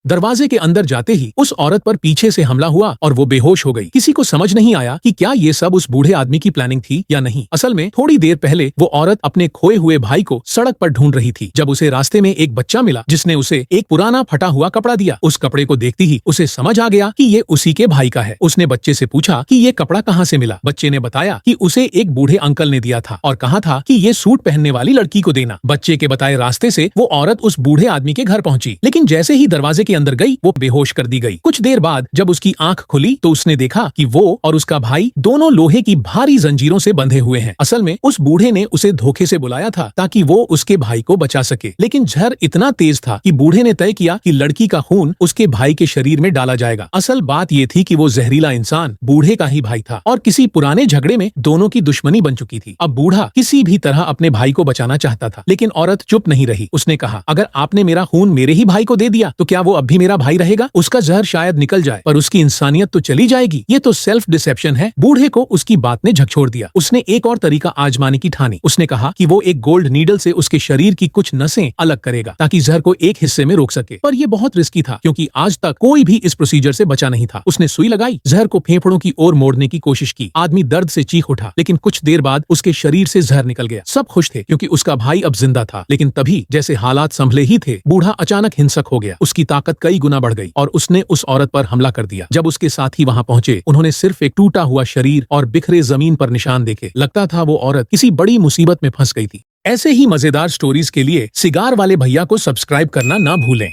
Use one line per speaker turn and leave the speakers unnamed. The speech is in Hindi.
दरवाजे के अंदर जाते ही उस औरत पर पीछे से हमला हुआ और वो बेहोश हो गई। किसी को समझ नहीं आया कि क्या ये सब उस बूढ़े आदमी की प्लानिंग थी या नहीं। असल में थोड़ी देर पहले वो औरत अपने खोए हुए भाई को सड़क पर ढूंढ रही थी जब उसे रास्ते में एक बच्चा मिला जिसने उसे एक पुराना फटा हुआ कपड़ा दिया। उस कपड़े को देखते ही उसे समझ आ गया कि ये उसी के भाई का है। उसने बच्चे से पूछा कि ये कपड़ा कहाँ से मिला। बच्चे ने बताया कि उसे एक बूढ़े अंकल ने दिया था और कहा था कि ये सूट पहनने वाली लड़की को देना। बच्चे के बताए रास्ते से वो औरत उस बूढ़े आदमी के घर पहुंची, लेकिन जैसे ही दरवाजे के अंदर गई वो बेहोश कर दी गई। कुछ देर बाद जब उसकी आंख खुली तो उसने देखा कि वो और उसका भाई दोनों लोहे की भारी जंजीरों से बंधे हुए हैं। असल में उस बूढ़े ने उसे धोखे से बुलाया था ताकि वो उसके भाई को बचा सके, लेकिन जहर इतना तेज था कि बूढ़े ने तय किया कि लड़की का खून उसके भाई के शरीर में डाला जाएगा। असल बात ये थी कि वो जहरीला इंसान बूढ़े का ही भाई था और किसी पुराने झगड़े में दोनों की दुश्मनी बन चुकी थी। अब बूढ़ा किसी भी तरह अपने भाई को बचाना चाहता था, लेकिन औरत चुप नहीं रही। उसने कहा, अगर आपने मेरा खून मेरे ही भाई को दे दिया तो क्या वो अब भी मेरा भाई रहेगा? उसका जहर शायद निकल जाए पर उसकी इंसानियत तो चली जाएगी। ये तो सेल्फ डिसेप्शन है। बूढ़े को उसकी बात ने झकझोर दिया। उसने एक और तरीका आजमाने की ठानी। उसने कहा कि वो एक गोल्ड नीडल से उसके शरीर की कुछ नसें अलग करेगा ताकि जहर को एक हिस्से में रोक सके। पर यह बहुत रिस्की था क्योंकि आज तक कोई भी इस प्रोसीजर से बचा नहीं था। उसने सुई लगाई, जहर को फेफड़ों की ओर मोड़ने की कोशिश की। आदमी दर्द से चीख उठा, लेकिन कुछ देर बाद उसके शरीर से जहर निकल गया। सब खुश थे क्योंकि उसका भाई अब जिंदा था, लेकिन तभी जैसे हालात संभले ही थे, बूढ़ा अचानक हिंसक हो गया। उसकी ताकत कई गुना बढ़ गई और उसने उस औरत पर हमला कर दिया। जब उसके साथी वहां पहुंचे, उन्होंने सिर्फ एक टूटा हुआ शरीर और बिखरे जमीन पर निशान देखे। लगता था वो औरत किसी बड़ी मुसीबत में फंस गई थी। ऐसे ही मजेदार स्टोरीज के लिए सिगार वाले भैया को सब्सक्राइब करना ना भूलें।